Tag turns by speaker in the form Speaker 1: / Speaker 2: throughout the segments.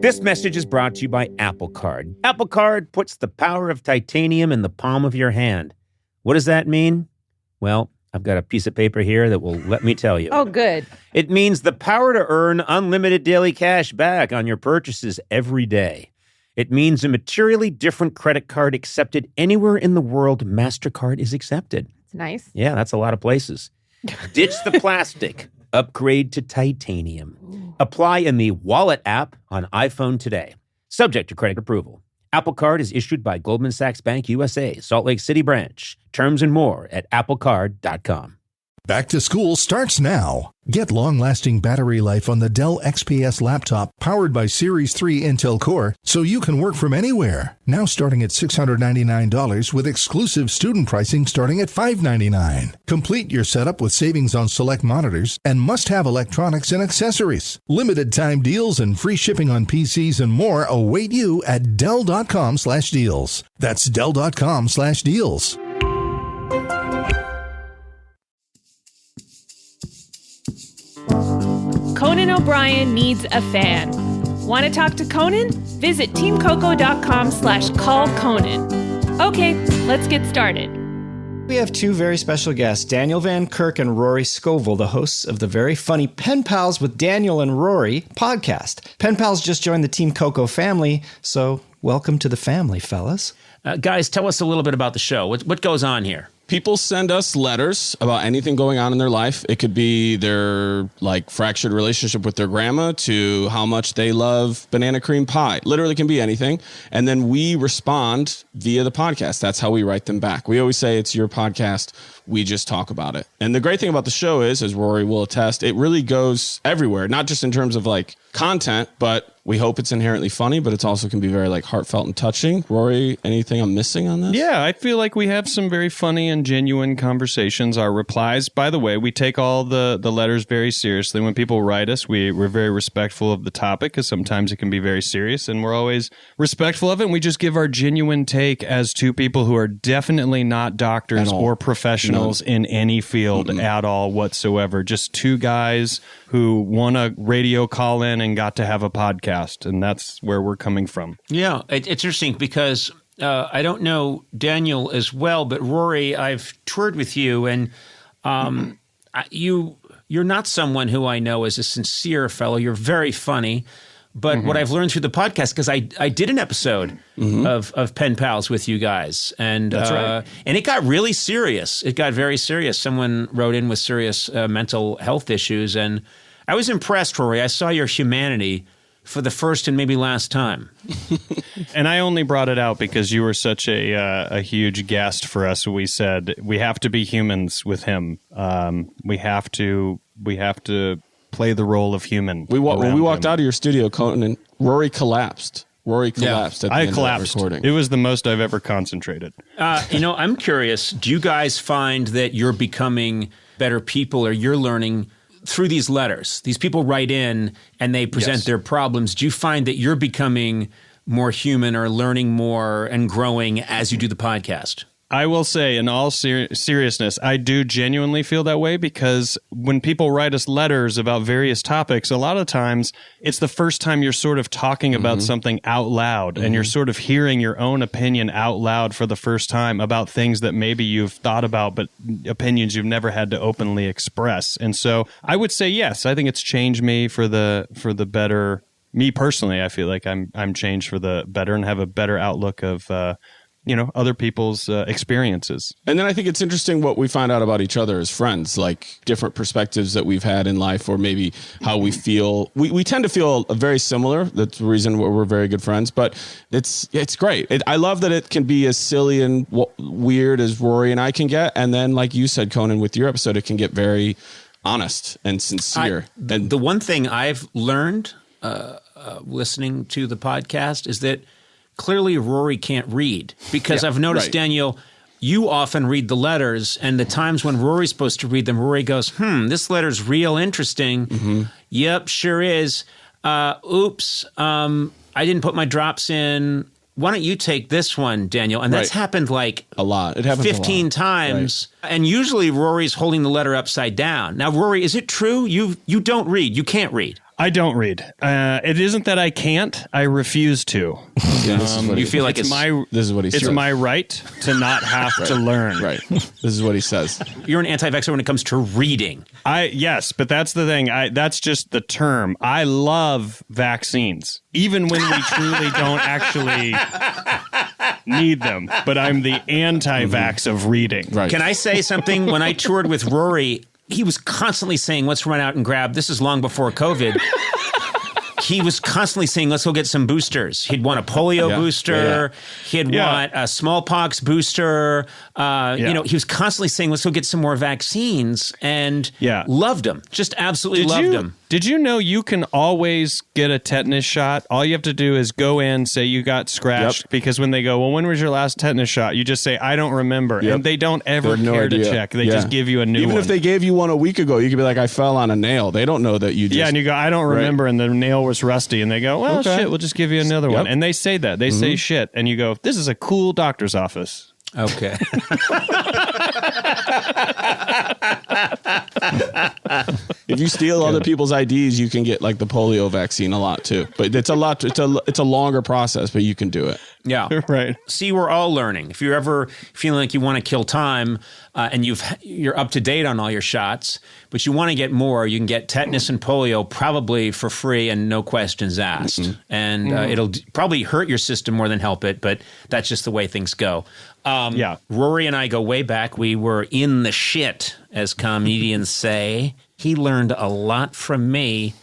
Speaker 1: This message is brought to you by Apple Card. Apple Card puts the power of titanium in the palm of your hand. What does that mean? Well, I've got a piece of paper here that will let me tell you.
Speaker 2: Oh, good.
Speaker 1: It means the power to earn unlimited daily cash back on your purchases every day. It means a materially different credit card accepted anywhere in the world MasterCard is accepted.
Speaker 2: It's nice.
Speaker 1: Yeah, that's a lot of places. Ditch the plastic. Upgrade to titanium. Apply in the Wallet app on iPhone today. Subject to credit approval. Apple Card is issued by Goldman Sachs Bank USA, Salt Lake City branch. Terms and more at applecard.com.
Speaker 3: Back to school starts now. Get long-lasting battery life on the Dell XPS laptop powered by Series 3 Intel Core so you can work from anywhere. Now starting at $699 with exclusive student pricing starting at $599. Complete your setup with savings on select monitors and must-have electronics and accessories. Limited time deals and free shipping on PCs and more await you at Dell.com/deals. That's Dell.com/deals.
Speaker 2: Conan O'Brien needs a fan. Want to talk to Conan? Visit teamcoco.com/callconan. Okay, let's get started.
Speaker 4: We have two very special guests, Daniel Van Kirk and Rory Scovel, the hosts of the very funny Pen Pals with Daniel and Rory podcast. Pen Pals just joined the Team Coco family, so welcome to the family, fellas.
Speaker 1: Guys, tell us a little bit about the show. What goes on here?
Speaker 5: People send us letters about anything going on in their life. It could be their fractured relationship with their grandma to how much they love banana cream pie. Literally can be anything. And then we respond via the podcast. That's how we write them back. We always say it's your podcast. We just talk about it. And the great thing about the show is, as Rory will attest, it really goes everywhere, not just in terms of content, but we hope it's inherently funny, but it's also can be very heartfelt and touching. Rory, anything I'm missing on this?
Speaker 6: Yeah, I feel like we have some very funny and genuine conversations. Our replies, by the way, we take all the letters very seriously. When people write us, we're very respectful of the topic because sometimes it can be very serious, and we're always respectful of it. And we just give our genuine take as two people who are definitely not doctors or professionals in any field at all whatsoever. Just two guys who won a radio call-in and got to have a podcast, and that's where we're coming from.
Speaker 1: Yeah, it's interesting because I don't know Daniel as well, but Rory, I've toured with you, and you're not someone who I know as a sincere fellow. You're very funny. But what I've learned through the podcast, because I did an episode of Pen Pals with you guys, and
Speaker 6: that's right.
Speaker 1: And it got really serious. It got very serious. Someone wrote in with serious mental health issues, and I was impressed, Rory. I saw your humanity for the first and maybe last time.
Speaker 6: And I only brought it out because you were such a huge guest for us. We said we have to be humans with him. We have to play the role of human.
Speaker 5: When we walked out of your studio, Conan, Rory collapsed. At the end of that recording.
Speaker 6: It was the most I've ever concentrated.
Speaker 1: I'm curious, do you guys find that you're becoming better people, or you're learning through these letters? These people write in and they present their problems. Do you find that you're becoming more human or learning more and growing as you do the podcast?
Speaker 6: I will say, in all seriousness, I do genuinely feel that way, because when people write us letters about various topics, a lot of times it's the first time you're sort of talking about something out loud, and you're sort of hearing your own opinion out loud for the first time about things that maybe you've thought about, but opinions you've never had to openly express. And so I would say, yes, I think it's changed me for the better. Me personally, I feel like I'm changed for the better and have a better outlook of other people's experiences.
Speaker 5: And then I think it's interesting what we find out about each other as friends, different perspectives that we've had in life, or maybe how we feel. We tend to feel very similar. That's the reason we're very good friends, but it's great. I love that it can be as silly and weird as Rory and I can get. And then, like you said, Conan, with your episode, it can get very honest and sincere.
Speaker 1: The one thing I've learned listening to the podcast is that clearly Rory can't read, because I've noticed, Daniel, you often read the letters, and the times when Rory's supposed to read them, Rory goes, this letter's real interesting. Yep, sure is. Oops, I didn't put my drops in. Why don't you take this one, Daniel? And that's happened a lot. It happens 15 times. Right. And usually Rory's holding the letter upside down. Now, Rory, is it true? You don't read. You can't read.
Speaker 6: I don't read. It isn't that I can't. I refuse to.
Speaker 1: You feel like
Speaker 5: this is what he says.
Speaker 6: It's my right to not have to learn.
Speaker 5: Right. This is what he says.
Speaker 1: You're an anti-vaxxer when it comes to reading.
Speaker 6: Yes, but that's the thing. That's just the term. I love vaccines, even when we truly don't actually need them. But I'm the anti-vax of reading.
Speaker 5: Right.
Speaker 1: Can I say something? When I toured with Rory, he was constantly saying, let's run out and grab, this is long before COVID. He was constantly saying, let's go get some boosters. He'd want a polio booster. He'd want a smallpox booster. You know, he was constantly saying, let's go get some more vaccines, and loved them. Just absolutely loved them.
Speaker 6: Did you know you can always get a tetanus shot? All you have to do is go in, say you got scratched, because when they go, well, when was your last tetanus shot? You just say, I don't remember. And they don't ever care to check. They just give you a new one.
Speaker 5: Even if they gave you one a week ago, you could be like, I fell on a nail. They don't know that you just...
Speaker 6: Yeah, and you go, I don't remember, and the nail was rusty. And they go, well, shit, we'll just give you another one. And they say that. They say shit. And you go, this is a cool doctor's office.
Speaker 1: Okay.
Speaker 5: If you steal other people's IDs, you can get like the polio vaccine a lot too. But it's a longer process, but you can do it.
Speaker 1: Yeah.
Speaker 6: Right.
Speaker 1: See, we're all learning. If you're ever feeling like you want to kill time and you're up to date on all your shots, but you want to get more, you can get tetanus and polio probably for free and no questions asked. And it'll probably hurt your system more than help it, but that's just the way things go. Rory and I go way back. We were in the shit, as comedians say. He learned a lot from me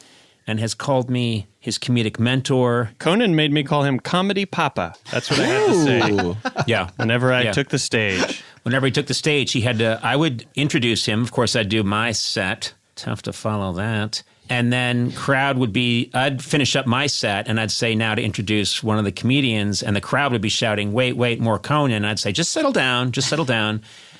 Speaker 1: and has called me his comedic mentor.
Speaker 6: Conan made me call him Comedy Papa. That's what I had to say.
Speaker 1: Yeah.
Speaker 6: Whenever I took the stage.
Speaker 1: Whenever he took the stage, I would introduce him. Of course, I'd do my set. Tough to follow that. And then I'd finish up my set and I'd say, now to introduce one of the comedians, and the crowd would be shouting, wait, more Conan. And I'd say, just settle down.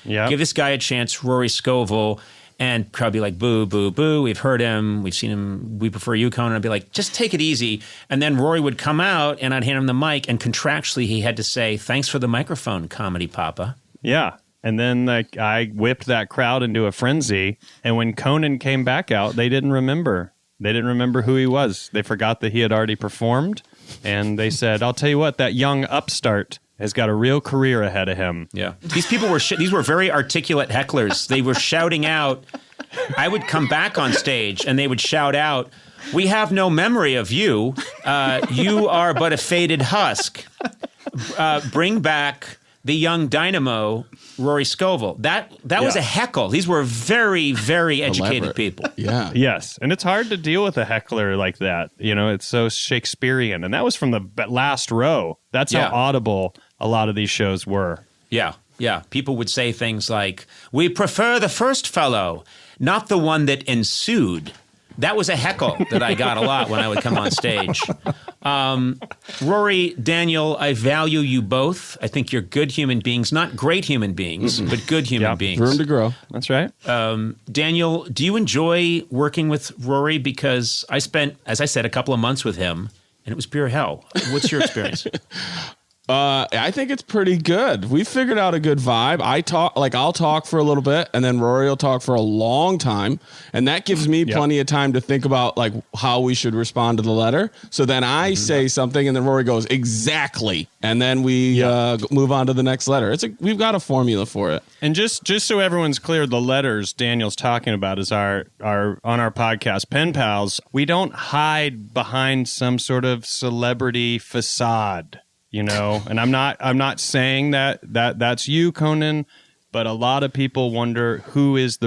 Speaker 6: Yeah.
Speaker 1: Give this guy a chance, Rory Scovel. And crowd would be like, boo, boo, boo. We've heard him. We've seen him. We prefer you, Conan. I'd be like, just take it easy. And then Rory would come out and I'd hand him the mic, and contractually he had to say, thanks for the microphone, Comedy Papa.
Speaker 6: Yeah. And then I whipped that crowd into a frenzy. And when Conan came back out, they didn't remember. They didn't remember who he was. They forgot that he had already performed. And they said, I'll tell you what, that young upstart has got a real career ahead of him.
Speaker 1: Yeah. These people these were very articulate hecklers. They were shouting out. I would come back on stage and they would shout out, we have no memory of you. You are but a faded husk. Bring back the young dynamo, Rory Scovel. That was a heckle. These were very, very educated people.
Speaker 5: Yeah.
Speaker 6: Yes. And it's hard to deal with a heckler like that. You know, it's so Shakespearean. And that was from the last row. That's how audible a lot of these shows were.
Speaker 1: Yeah. Yeah. People would say things like, we prefer the first fellow, not the one that ensued. That was a heckle that I got a lot when I would come on stage. Rory, Daniel, I value you both. I think you're good human beings, not great human beings, but good human beings.
Speaker 5: Room to grow.
Speaker 6: That's right.
Speaker 1: Daniel, do you enjoy working with Rory? Because I spent, as I said, a couple of months with him, and it was pure hell. What's your experience?
Speaker 5: I think it's pretty good. We figured out a good vibe. I'll talk for a little bit, and then Rory will talk for a long time, and that gives me plenty of time to think about like how we should respond to the letter. So then I say something, and then Rory goes exactly, and then we move on to the next letter. We've got a formula for it.
Speaker 6: And just so everyone's clear, the letters Daniel's talking about is our on our podcast, Pen Pals. We don't hide behind some sort of celebrity facade. You know, and I'm not saying that's you, Conan, but a lot of people wonder who is this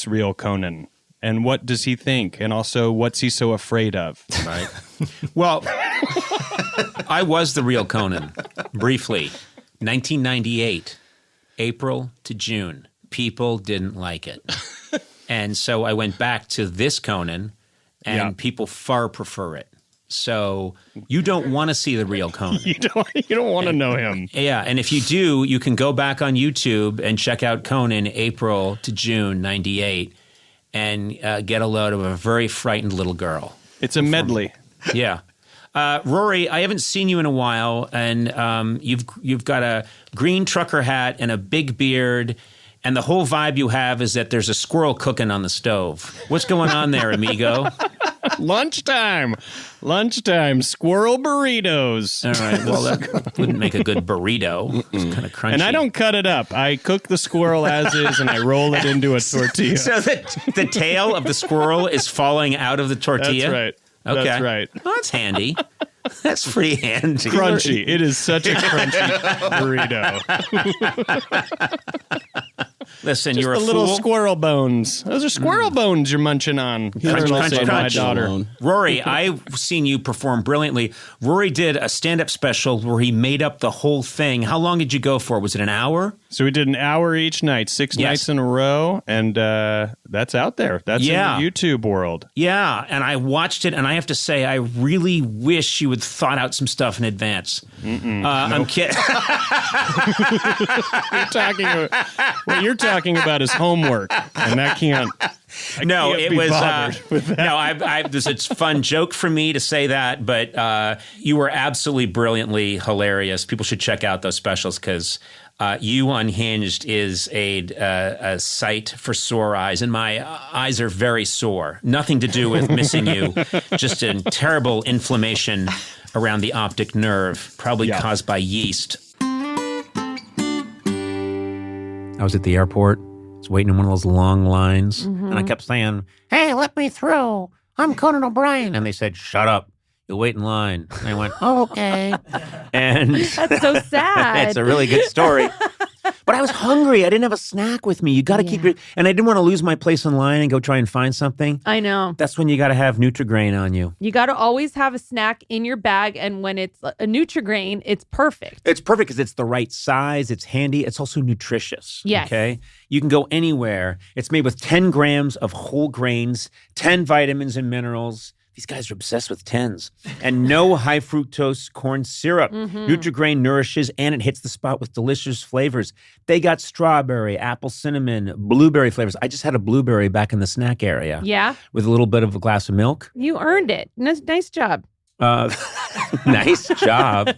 Speaker 6: real Conan, and what does he think, and also what's he so afraid of, right?
Speaker 1: Well, I was the real Conan, briefly. 1998, April to June. People didn't like it. And so I went back to this Conan, and people far prefer it. So you don't want to see the real Conan.
Speaker 6: You don't want to know him.
Speaker 1: Yeah, and if you do, you can go back on YouTube and check out Conan April to June 98 and get a load of a very frightened little girl.
Speaker 6: It's a medley.
Speaker 1: Yeah. Rory, I haven't seen you in a while, and you've got a green trucker hat and a big beard, And the whole vibe you have is that there's a squirrel cooking on the stove. What's going on there, amigo?
Speaker 6: Lunchtime, squirrel burritos.
Speaker 1: All right, well, that wouldn't make a good burrito. It's kind of crunchy.
Speaker 6: And I don't cut it up. I cook the squirrel as is, and I roll it into a tortilla.
Speaker 1: So the tail of the squirrel is falling out of the tortilla?
Speaker 6: That's right.
Speaker 1: Okay.
Speaker 6: That's right.
Speaker 1: Well, that's handy. That's pretty handy.
Speaker 6: Crunchy. It is such a crunchy burrito.
Speaker 1: Listen,
Speaker 6: Just
Speaker 1: you're a
Speaker 6: the
Speaker 1: fool.
Speaker 6: little squirrel bones. Those are squirrel bones you're munching on.
Speaker 1: Crunch,
Speaker 6: I'll say
Speaker 1: crunch,
Speaker 6: my
Speaker 1: crunch.
Speaker 6: daughter.
Speaker 1: Rory, I've seen you perform brilliantly. Rory did a stand-up special where he made up the whole thing. How long did you go for? Was it an hour?
Speaker 6: So we did an hour each night, 6 nights in a row, and that's out there. That's in the YouTube world.
Speaker 1: Yeah, and I watched it, and I have to say, I really wish you had thought out some stuff in advance. I'm kidding.
Speaker 6: What you're talking about is homework, and that can't.
Speaker 1: No,
Speaker 6: can't
Speaker 1: it
Speaker 6: be
Speaker 1: was
Speaker 6: bothered with that.
Speaker 1: no. It's a fun joke for me to say that, but you were absolutely brilliantly hilarious. People should check out those specials because You Unhinged is a sight for sore eyes, and my eyes are very sore. Nothing to do with missing you, just a terrible inflammation around the optic nerve, probably caused by yeast. I was at the airport. I was waiting in one of those long lines, and I kept saying, "Hey, let me through. I'm Conan O'Brien." And they said, "Shut up. You'll wait in line." And I went, "Oh, okay." And
Speaker 2: That's so sad.
Speaker 1: it's a really good story. But I was hungry. I didn't have a snack with me. You got to keep your... And I didn't want to lose my place in line and go try and find something.
Speaker 2: I know.
Speaker 1: That's when you got to have Nutri-Grain on you.
Speaker 2: You got to always have a snack in your bag, and when it's a Nutri-Grain, it's perfect.
Speaker 1: It's perfect because it's the right size. It's handy. It's also nutritious.
Speaker 2: Yes.
Speaker 1: Okay? You can go anywhere. It's made with 10 grams of whole grains, 10 vitamins and minerals. These guys are obsessed with 10s. And no high fructose corn syrup. Nutri-Grain nourishes and it hits the spot with delicious flavors. They got strawberry, apple cinnamon, blueberry flavors. I just had a blueberry back in the snack area.
Speaker 2: Yeah.
Speaker 1: With a little bit of a glass of milk.
Speaker 2: You earned it. Nice job.
Speaker 1: Nice job.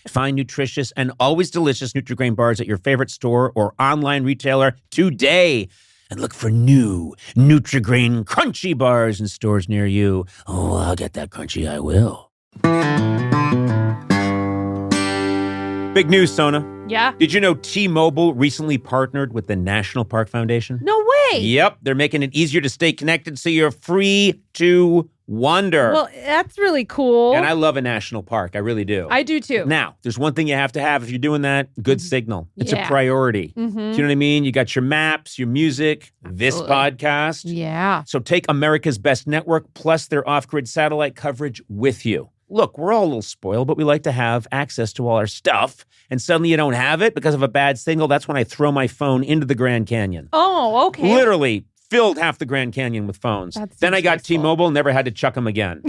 Speaker 1: Find nutritious and always delicious Nutri-Grain bars at your favorite store or online retailer today. And look for new Nutri-Grain crunchy bars in stores near you. Oh, I'll get that crunchy, I will. Big news, Sona.
Speaker 2: Yeah.
Speaker 1: Did you know T-Mobile recently partnered with the National Park Foundation?
Speaker 2: No way.
Speaker 1: Yep, they're making it easier to stay connected so you're free to wander.
Speaker 2: Well, that's really cool.
Speaker 1: And I love a national park. I really do.
Speaker 2: I do too.
Speaker 1: Now, there's one thing you have to have if you're doing that, good signal. It's a priority. Do you know what I mean? You got your maps, your music, this podcast.
Speaker 2: Yeah.
Speaker 1: So take America's Best Network plus their off-grid satellite coverage with you. Look, we're all a little spoiled, but we like to have access to all our stuff. And suddenly you don't have it because of a bad signal. That's when I throw my phone into the Grand Canyon.
Speaker 2: Oh, okay.
Speaker 1: Literally filled half the Grand Canyon with phones. Then I got
Speaker 2: stressful.
Speaker 1: T-Mobile, never had to chuck them again.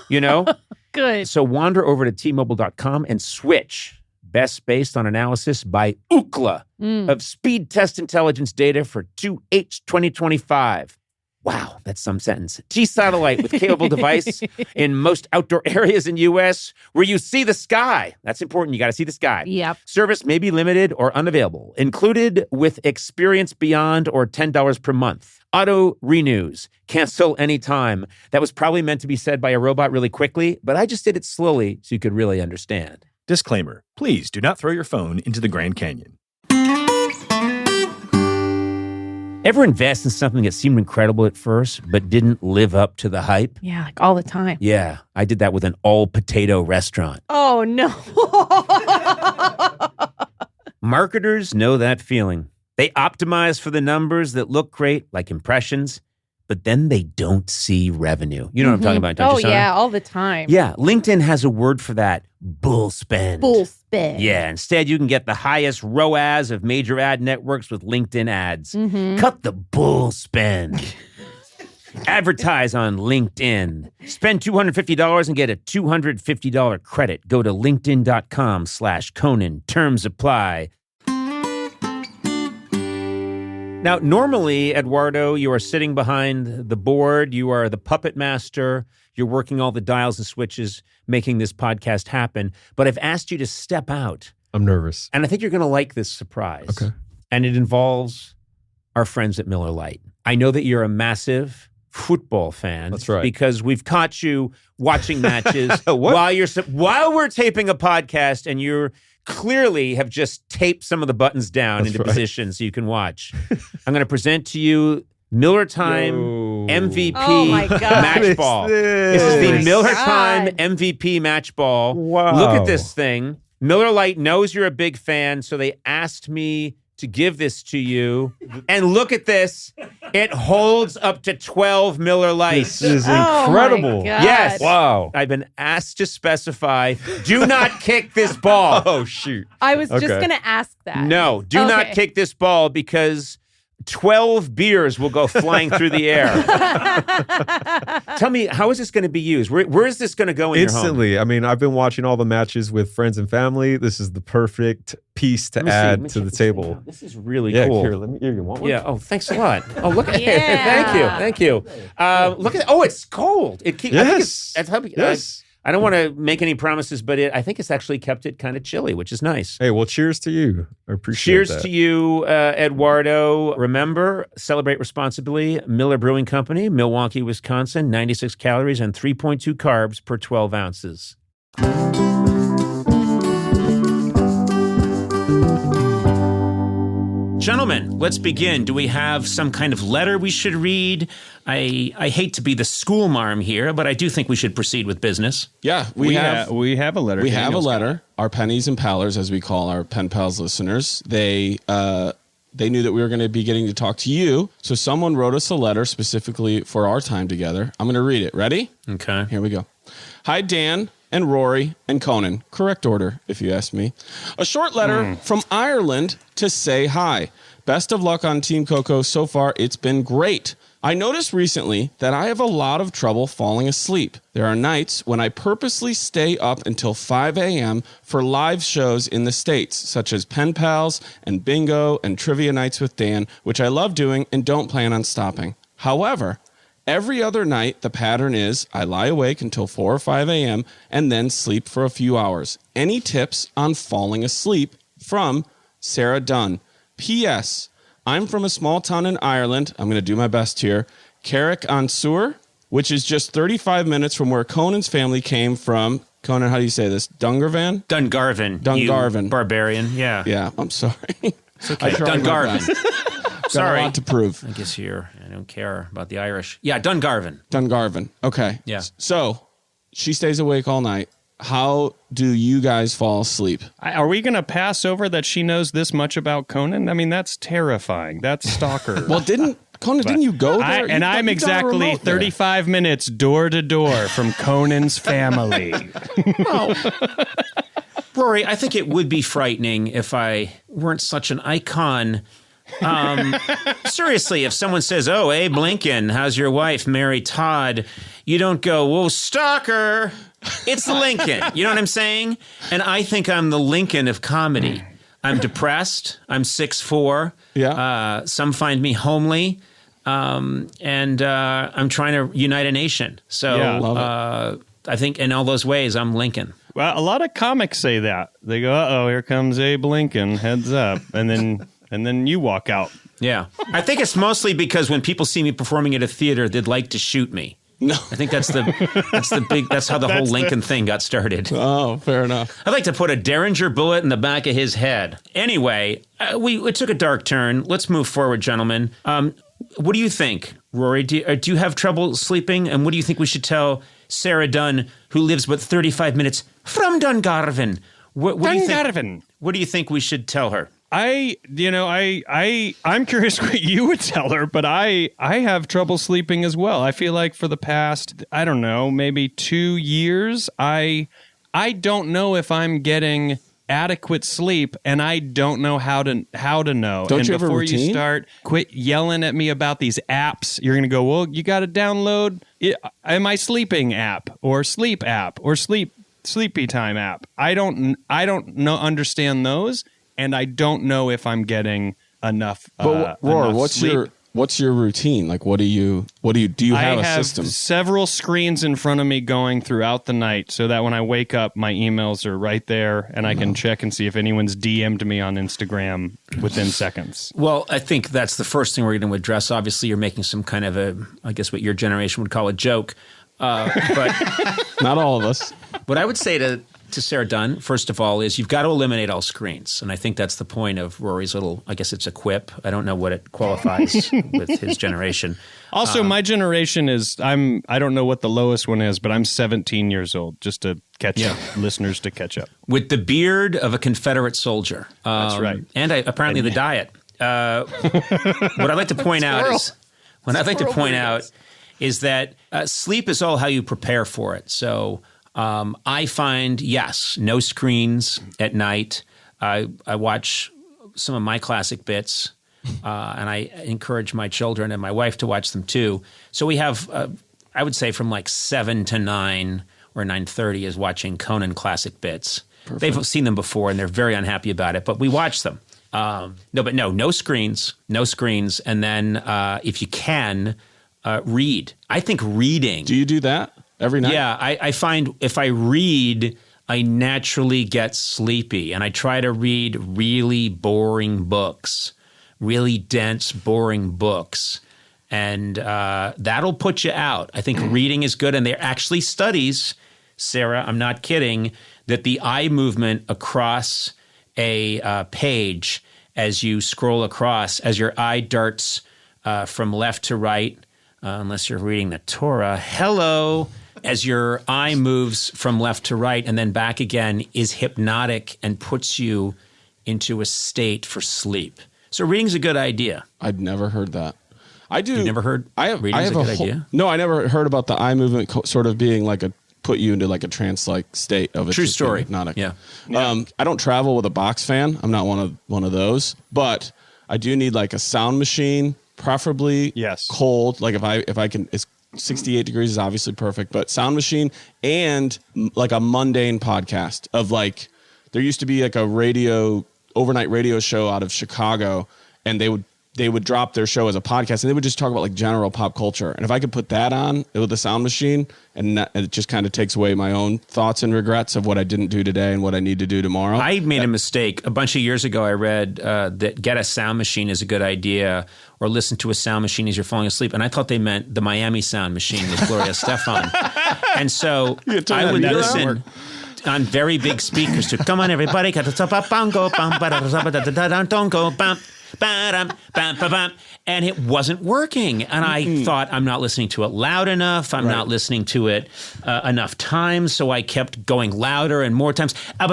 Speaker 1: You know?
Speaker 2: Good.
Speaker 1: So wander over to T-Mobile.com and switch. Best based on analysis by Ookla of speed test intelligence data for 2H 2025. Wow, that's some sentence. T-Satellite with capable device in most outdoor areas in U.S. where you see the sky. That's important. You got to see the sky.
Speaker 2: Yep.
Speaker 1: Service may be limited or unavailable. Included with Experience Beyond or $10 per month. Auto renews. Cancel anytime. That was probably meant to be said by a robot really quickly, but I just did it slowly so you could really understand.
Speaker 7: Disclaimer. Please do not throw your phone into the Grand Canyon.
Speaker 1: Ever invest in something that seemed incredible at first, but didn't live up to the hype?
Speaker 2: Yeah, like all the time.
Speaker 1: Yeah, I did that with an all-potato restaurant.
Speaker 2: Oh, no.
Speaker 1: Marketers know that feeling. They optimize for the numbers that look great, like impressions, but then they don't see revenue. You know what I'm talking about, don't you,
Speaker 2: Oh,
Speaker 1: Sana?
Speaker 2: yeah, all the time.
Speaker 1: Yeah, LinkedIn has a word for that, bull spend.
Speaker 2: Bull spend.
Speaker 1: Yeah, instead you can get the highest ROAS of major ad networks with LinkedIn ads. Cut the bull spend. Advertise on LinkedIn. Spend $250 and get a $250 credit. Go to linkedin.com/Conan. Terms apply. Now, normally, Eduardo, you are sitting behind the board. You are the puppet master. You're working all the dials and switches, making this podcast happen. But I've asked you to step out.
Speaker 8: I'm nervous.
Speaker 1: And I think you're going to like this surprise.
Speaker 8: Okay.
Speaker 1: And it involves our friends at Miller Lite. I know that you're a massive football fan.
Speaker 8: That's right.
Speaker 1: Because we've caught you watching matches while we're taping a podcast, and you're clearly have just taped some of the buttons down into position so you can watch. I'm going to present to you Miller Time MVP match ball. This is the Miller Time MVP match ball.
Speaker 8: Wow.
Speaker 1: Look at this thing. Miller Lite knows you're a big fan, so they asked me to give this to you. And look at this. It holds up to 12 Miller Lights.
Speaker 8: This is incredible.
Speaker 2: Oh my God.
Speaker 1: Yes.
Speaker 8: Wow.
Speaker 1: I've been asked to specify, do not kick this ball.
Speaker 8: Oh, shoot.
Speaker 2: I was just going to ask that.
Speaker 1: No, do not kick this ball because 12 beers will go flying through the air. Tell me, how is this going to be used? Where is this going to go in
Speaker 8: Instantly.
Speaker 1: your home?
Speaker 8: I mean, I've been watching all the matches with friends and family. This is the perfect piece to add to the table.
Speaker 1: This is really
Speaker 8: Yeah,
Speaker 1: cool.
Speaker 8: here, you want one?
Speaker 1: Yeah. Oh, thanks a lot. Oh, look at it.
Speaker 2: Yeah.
Speaker 1: Thank you. Look at it. Oh, it's cold. It keeps.
Speaker 8: Yes.
Speaker 1: Yes. I don't want to make any promises, but I think it's actually kept it kind of chilly, which is nice.
Speaker 8: Hey, well, cheers to you. I appreciate
Speaker 1: Cheers
Speaker 8: that.
Speaker 1: to you, Eduardo. Remember, celebrate responsibly. Miller Brewing Company, Milwaukee, Wisconsin, 96 calories and 3.2 carbs per 12 ounces. Gentlemen, let's begin. Do we have some kind of letter we should read? I hate to be the school marm here, but I do think we should proceed with business.
Speaker 5: Yeah, we have
Speaker 6: a letter.
Speaker 5: We have a letter. Our pennies and pallers, as we call our pen pals listeners, they knew that we were going to be getting to talk to you. So someone wrote us a letter specifically for our time together. I'm going to read it. Ready?
Speaker 1: Okay.
Speaker 5: Here we go. Hi, Dan and Rory and Conan. Correct order, if you ask me. A short letter from Ireland to say hi. Best of luck on Team Coco. So far, it's been great. I noticed recently that I have a lot of trouble falling asleep. There are nights when I purposely stay up until 5 a.m. for live shows in the States, such as Pen Pals and Bingo and Trivia Nights with Dan, which I love doing and don't plan on stopping. However, every other night, the pattern is I lie awake until 4 or 5 a.m. and then sleep for a few hours. Any tips on falling asleep? From Sarah Dunn. P.S. I'm from a small town in Ireland. I'm going to do my best here. Carrick-on-Suir, which is just 35 minutes from where Conan's family came from. Conan, how do you say this? Dungarvan?
Speaker 1: Dungarvan. You barbarian. Yeah.
Speaker 5: Yeah, I'm sorry.
Speaker 1: It's okay. Dungarvan. Sorry.
Speaker 5: Got a lot to prove.
Speaker 1: I guess I don't care about the Irish. Yeah, Dungarvan.
Speaker 5: Okay.
Speaker 1: Yeah.
Speaker 5: So she stays awake all night. How do you guys fall asleep?
Speaker 6: Are we going to pass over that she knows this much about Conan? I mean, that's terrifying. That's stalker.
Speaker 5: Well, didn't you go there?
Speaker 6: I'm exactly 35 minutes door to door from Conan's family.
Speaker 1: Well, Rory, I think it would be frightening if I weren't such an icon. Seriously, if someone says, "Oh, Abe Lincoln, how's your wife, Mary Todd?" You don't go, "Whoa, stalker." It's Lincoln. You know what I'm saying? And I think I'm the Lincoln of comedy. I'm depressed. I'm 6'4".
Speaker 5: Yeah.
Speaker 1: Some find me homely. And I'm trying to unite a nation. So I think in all those ways, I'm Lincoln.
Speaker 6: Well, a lot of comics say that. They go, "Uh-oh, here comes Abe Lincoln. Heads up." And then you walk out.
Speaker 1: Yeah. I think it's mostly because when people see me performing at a theater, they'd like to shoot me.
Speaker 5: No.
Speaker 1: I think that's how the whole Lincoln thing got started.
Speaker 5: Oh, fair enough.
Speaker 1: I'd like to put a Derringer bullet in the back of his head. Anyway, it took a dark turn. Let's move forward, gentlemen. What do you think, Rory? Do you have trouble sleeping? And what do you think we should tell Sarah Dunn, who lives but 35 minutes from Dungarvan? What do you think we should tell her?
Speaker 6: I'm curious what you would tell her, but I have trouble sleeping as well. I feel like for the past, I don't know, maybe 2 years, I don't know if I'm getting adequate sleep, and I don't know how to know.
Speaker 5: Don't you have a routine?
Speaker 6: Before you start, quit yelling at me about these apps. You're going to go, well, you got to download my sleeping app or sleep app or sleepy time app. I don't understand those. And I don't know if I'm getting enough.
Speaker 5: But Rory,
Speaker 6: enough
Speaker 5: what's
Speaker 6: sleep.
Speaker 5: what's your routine? Like, do you have a system?
Speaker 6: I have several screens in front of me going throughout the night so that when I wake up, my emails are right there and I can check and see if anyone's DM'd me on Instagram within seconds.
Speaker 1: Well, I think that's the first thing we're going to address. Obviously, you're making some kind of I guess what your generation would call a joke. But
Speaker 5: not all of us.
Speaker 1: What I would say to Sarah Dunn, first of all, is you've got to eliminate all screens. And I think that's the point of Rory's little, I guess it's a quip. I don't know what it qualifies with his generation.
Speaker 6: Also, my generation is, I don't know what the lowest one is, but I'm 17 years old, just to catch up, listeners to catch up.
Speaker 1: With the beard of a Confederate soldier.
Speaker 6: That's right.
Speaker 1: And apparently the diet. What I'd like to point out is that sleep is all how you prepare for it. So I find, yes, no screens at night. I watch some of my classic bits, and I encourage my children and my wife to watch them too. So we have, I would say, from like 7 to 9 or 9:30 is watching Conan classic bits. Perfect. They've seen them before, and they're very unhappy about it, but we watch them. No screens, and then if you can, read. I think reading.
Speaker 5: Do you do that every night?
Speaker 1: Yeah, I find if I read, I naturally get sleepy, and I try to read really boring books, really dense, boring books, and that'll put you out. I think reading is good, and there are actually studies, Sarah, I'm not kidding, that the eye movement across a page as you scroll across, as your eye darts from left to right, unless you're reading the Torah, as your eye moves from left to right and then back again, is hypnotic and puts you into a state for sleep. So reading's a good idea.
Speaker 5: I'd never heard that. I do.
Speaker 1: You never heard reading's a good idea?
Speaker 5: No, I never heard about the eye movement sort of being like put you into like a trance-like state of it.
Speaker 1: True story.
Speaker 5: Hypnotic.
Speaker 1: Yeah.
Speaker 5: I don't travel with a box fan. I'm not one of those, but I do need like a sound machine, preferably cold. Like if I can, it's 68 degrees is obviously perfect, but sound machine and like a mundane podcast of like, there used to be like a overnight radio show out of Chicago, and they would drop their show as a podcast, and they would just talk about like general pop culture. And if I could put that on with the sound machine, and it just kind of takes away my own thoughts and regrets of what I didn't do today and what I need to do tomorrow.
Speaker 1: I made a mistake. A bunch of years ago, I read that get a sound machine is a good idea, or listen to a sound machine as you're falling asleep. And I thought they meant the Miami sound machine with Gloria Estefan. And so I would listen on very big speakers to, come on, everybody. And it wasn't working. And I thought, I'm not listening to it loud enough. I'm not listening to it enough times. So I kept going louder and more times. And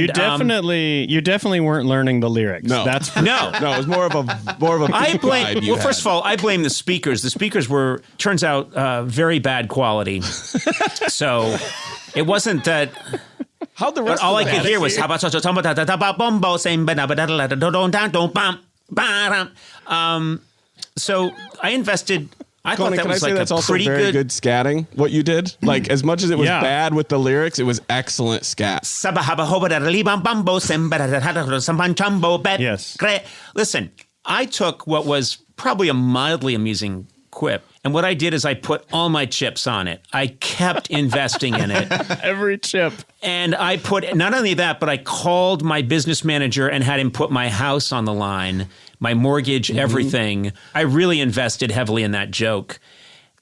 Speaker 6: you definitely weren't learning the lyrics.
Speaker 5: No,
Speaker 1: no,
Speaker 5: it was more of a vibe.
Speaker 1: Well, first of all, I blame the speakers. The speakers were, turns out, very bad quality. So it wasn't that.
Speaker 5: How'd the rest
Speaker 1: all I
Speaker 5: of
Speaker 1: could hear was so I invested. I thought that was like
Speaker 5: that's
Speaker 1: a
Speaker 5: also
Speaker 1: pretty
Speaker 5: very good scatting. What you did, like as much as it was bad with the lyrics, it was excellent scat.
Speaker 6: Yes.
Speaker 1: Listen, I took what was probably a mildly amusing quip, and what I did is I put all my chips on it. I kept investing in it.
Speaker 6: Every chip.
Speaker 1: And I put, not only that, but I called my business manager and had him put my house on the line, my mortgage, everything. I really invested heavily in that joke.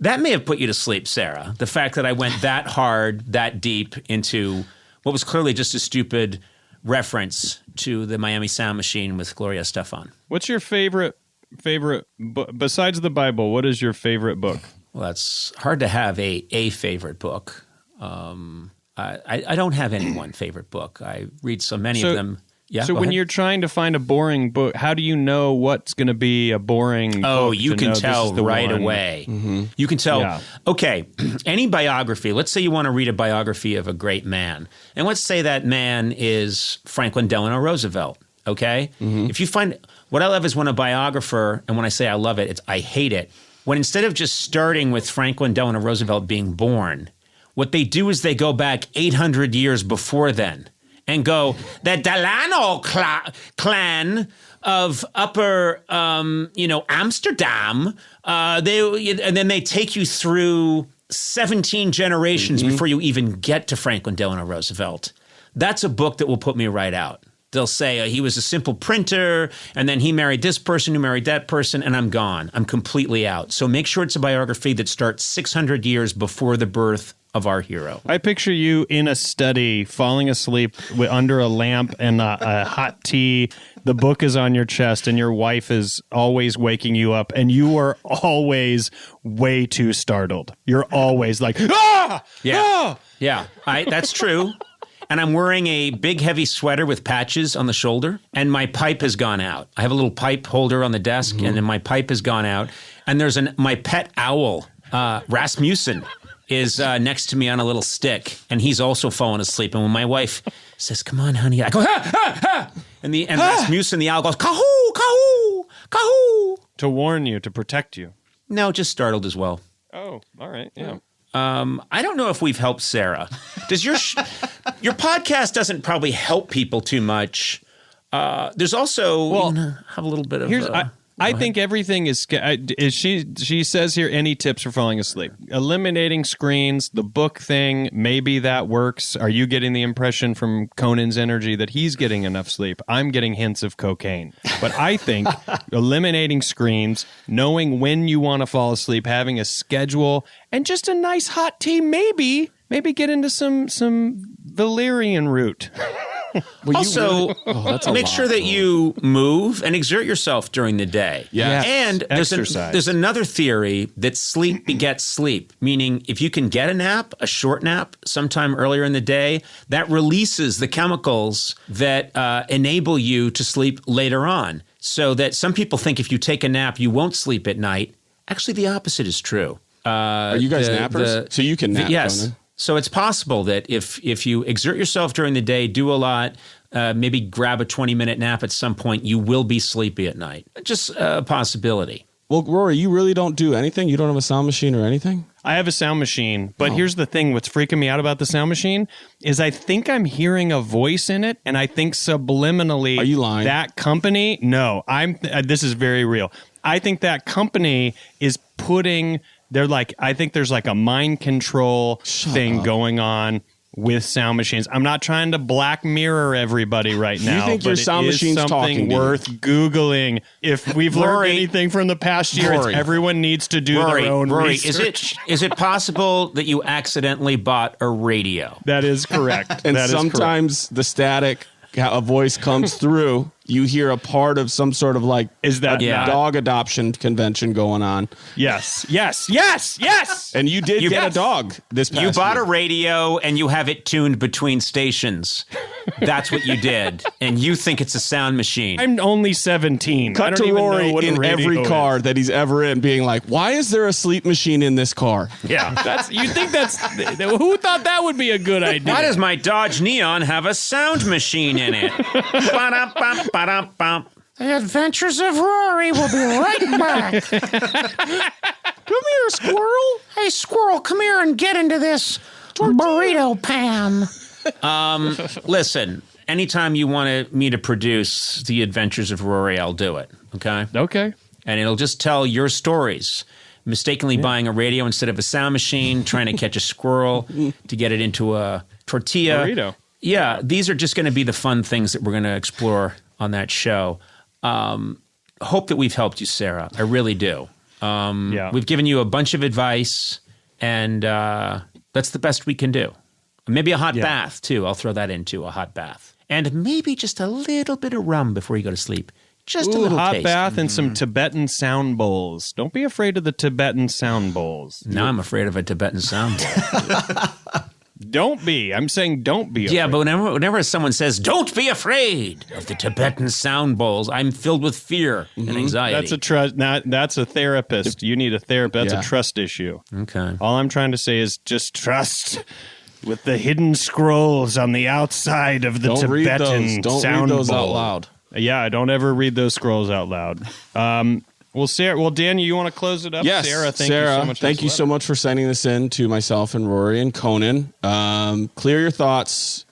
Speaker 1: That may have put you to sleep, Sarah. The fact that I went that hard, that deep into what was clearly just a stupid reference to the Miami Sound Machine with Gloria Estefan.
Speaker 6: What's your favorite book besides the Bible? What is your favorite book?
Speaker 1: Well, that's hard to have a favorite book. I don't have any one favorite book. I read so many of them. Yeah.
Speaker 6: So when you're trying to find a boring book, how do you know what's going to be a boring book?
Speaker 1: Oh, you can tell right away. Mm-hmm. You can tell. Yeah. Okay, any biography. Let's say you want to read a biography of a great man, and let's say that man is Franklin Delano Roosevelt. Okay, if you find. What I love is when a biographer, and when I say I love it, I hate it, when instead of just starting with Franklin Delano Roosevelt being born, what they do is they go back 800 years before then and go, the Delano clan of upper, Amsterdam. And then they take you through 17 generations before you even get to Franklin Delano Roosevelt. That's a book that will put me right out. They'll say he was a simple printer, and then he married this person who married that person, and I'm gone. I'm completely out. So make sure it's a biography that starts 600 years before the birth of our hero.
Speaker 6: I picture you in a study, falling asleep under a lamp and a hot tea. The book is on your chest, and your wife is always waking you up, and you are always way too startled. You're always like, ah!
Speaker 1: Yeah.
Speaker 6: Ah!
Speaker 1: Yeah, that's true. And I'm wearing a big, heavy sweater with patches on the shoulder, and my pipe has gone out. I have a little pipe holder on the desk, and then my pipe has gone out. And there's my pet owl, Rasmussen, is next to me on a little stick, and he's also fallen asleep. And when my wife says, "Come on, honey," I go, "Ha, ha, ha!" And Rasmussen, the owl, goes, "Kahoo, kahoo, kahoo!"
Speaker 6: To warn you, to protect you.
Speaker 1: No, just startled as well.
Speaker 6: Oh, all right, yeah.
Speaker 1: I don't know if we've helped Sarah. Does your podcast doesn't probably help people too much? There's also have a little bit of.
Speaker 6: I think everything is. She says here, any tips for falling asleep? Eliminating screens, the book thing, maybe that works. Are you getting the impression from Conan's energy that he's getting enough sleep? I'm getting hints of cocaine. But I think eliminating screens, knowing when you want to fall asleep, having a schedule, and just a nice hot tea, maybe get into some valerian root.
Speaker 1: Also, make sure that you move and exert yourself during the day.
Speaker 5: Yeah.
Speaker 1: And there's another theory that sleep begets sleep, meaning if you can get a nap, a short nap, sometime earlier in the day, that releases the chemicals that enable you to sleep later on. So that some people think if you take a nap, you won't sleep at night. Actually, the opposite is true.
Speaker 5: Are you guys nappers? So you can nap,
Speaker 1: yes.
Speaker 5: Conan?
Speaker 1: So it's possible that if you exert yourself during the day, do a lot, maybe grab a 20-minute nap at some point, you will be sleepy at night. Just a possibility.
Speaker 5: Well, Rory, you really don't do anything? You don't have a sound machine or anything?
Speaker 6: I have a sound machine, but here's the thing. What's freaking me out about the sound machine is I think I'm hearing a voice in it, and I think subliminally...
Speaker 5: Are you lying?
Speaker 6: That company... No, this is very real. I think that company is putting... I think there's like a mind control thing going on with sound machines. I'm not trying to Black Mirror everybody right now.
Speaker 5: You think your sound machine's talking to you?
Speaker 6: Something worth Googling. If we've learned anything from the past year, it's everyone needs to do their own research.
Speaker 1: Is it possible that you accidentally bought a radio?
Speaker 6: That is correct.
Speaker 5: And sometimes the static, a voice comes through. You hear a part of some sort of dog adoption convention going on.
Speaker 6: Yes.
Speaker 5: And you did get a dog this past year.
Speaker 1: You bought a radio and you have it tuned between stations. That's what you did. And you think it's a sound machine.
Speaker 6: I'm only 17.
Speaker 5: Cut to Rory in every car that he's ever in being like, why is there a sleep machine in this car?
Speaker 6: Yeah. Who thought that would be a good idea?
Speaker 1: Why does my Dodge Neon have a sound machine in it? Ba-dum-bum. The Adventures of Rory will be right back.
Speaker 5: Come here, squirrel.
Speaker 1: Hey, squirrel, come here and get into this burrito pan. Listen, anytime you want me to produce The Adventures of Rory, I'll do it, okay?
Speaker 6: Okay.
Speaker 1: And it'll just tell your stories. Mistakenly buying a radio instead of a sound machine, trying to catch a squirrel to get it into a tortilla.
Speaker 6: Burrito.
Speaker 1: Yeah, these are just going to be the fun things that we're going to explore on that show. Hope that we've helped you, Sarah. I really do. We've given you a bunch of advice, and that's the best we can do. Maybe a hot bath, too. I'll throw that into a hot bath. And maybe just a little bit of rum before you go to sleep. Just a little
Speaker 6: hot
Speaker 1: taste.
Speaker 6: bath and some Tibetan sound bowls. Don't be afraid of the Tibetan sound bowls.
Speaker 1: Now I'm afraid of a Tibetan sound bowl.
Speaker 6: Don't be. I'm saying don't be afraid.
Speaker 1: Yeah, but whenever someone says, don't be afraid of the Tibetan sound bowls, I'm filled with fear and anxiety.
Speaker 6: That's a therapist. You need a therapist. That's a trust issue.
Speaker 1: Okay.
Speaker 6: All I'm trying to say is just trust with the hidden scrolls on the outside of the Tibetan sound bowl.
Speaker 5: Don't read those out loud.
Speaker 6: Yeah, I don't ever read those scrolls out loud. Daniel, you want to close it up?
Speaker 5: Yes,
Speaker 6: Sarah, thank
Speaker 5: you so much for sending this in to myself and Rory and Conan. Clear your thoughts.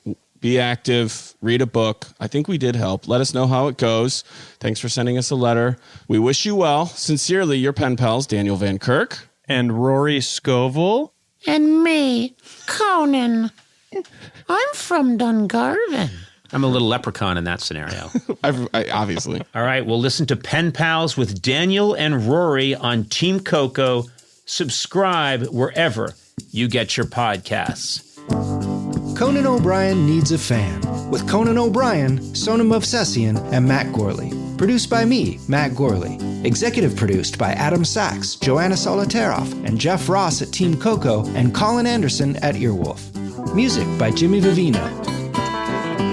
Speaker 5: be active, read a book. I think we did help. Let us know how it goes. Thanks for sending us a letter. We wish you well. Sincerely, your pen pals, Daniel Van Kirk.
Speaker 6: And Rory Scovel.
Speaker 9: And me, Conan. I'm from Dungarvan.
Speaker 1: I'm a little leprechaun in that scenario.
Speaker 5: I obviously.
Speaker 1: All right, we'll listen to Pen Pals with Daniel and Rory on Team Coco. Subscribe wherever you get your podcasts.
Speaker 4: Conan O'Brien Needs a Fan, with Conan O'Brien, Sonam Movsesian, and Matt Gorley. Produced by me, Matt Gorley. Executive produced by Adam Sachs, Joanna Solitaroff, and Jeff Ross at Team Coco, and Colin Anderson at Earwolf. Music by Jimmy Vivino.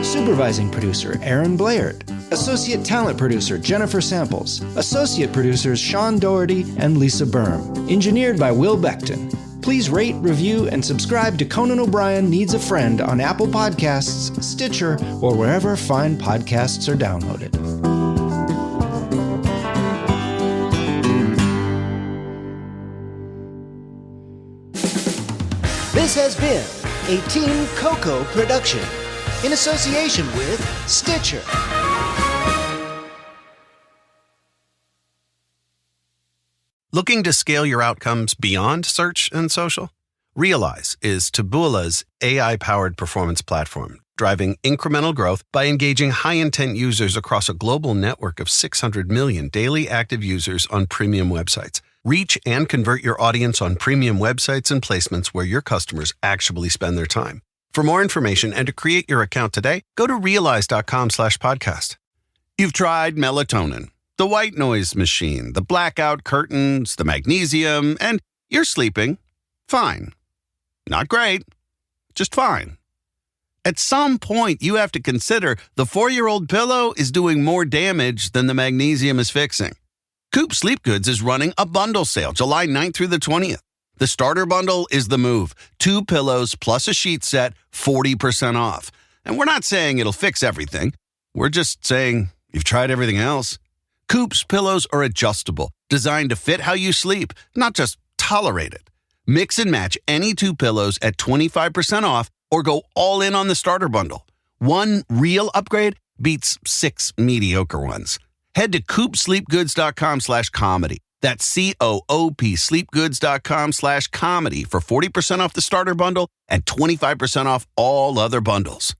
Speaker 4: Supervising producer, Aaron Blaird. Associate talent producer, Jennifer Samples. Associate producers, Sean Doherty and Lisa Berm. Engineered by Will Beckton. Please rate, review, and subscribe to Conan O'Brien Needs a Friend on Apple Podcasts, Stitcher, or wherever fine podcasts are downloaded.
Speaker 10: This has been a Team Coco production in association with Stitcher.
Speaker 11: Looking to scale your outcomes beyond search and social? Realize is Taboola's AI-powered performance platform, driving incremental growth by engaging high-intent users across a global network of 600 million daily active users on premium websites. Reach and convert your audience on premium websites and placements where your customers actually spend their time. For more information and to create your account today, go to realize.com/podcast. You've tried melatonin, the white noise machine, the blackout curtains, the magnesium, and you're sleeping fine. Not great, just fine. At some point, you have to consider the 4-year-old pillow is doing more damage than the magnesium is fixing. Coop Sleep Goods is running a bundle sale July 9th through the 20th. The starter bundle is the move. 2 pillows plus a sheet set, 40% off. And we're not saying it'll fix everything. We're just saying you've tried everything else. Coop's pillows are adjustable, designed to fit how you sleep, not just tolerate it. Mix and match any 2 pillows at 25% off or go all in on the starter bundle. One real upgrade beats 6 mediocre ones. Head to coopsleepgoods.com/comedy. That's COOP sleepgoods.com/comedy for 40% off the starter bundle and 25% off all other bundles.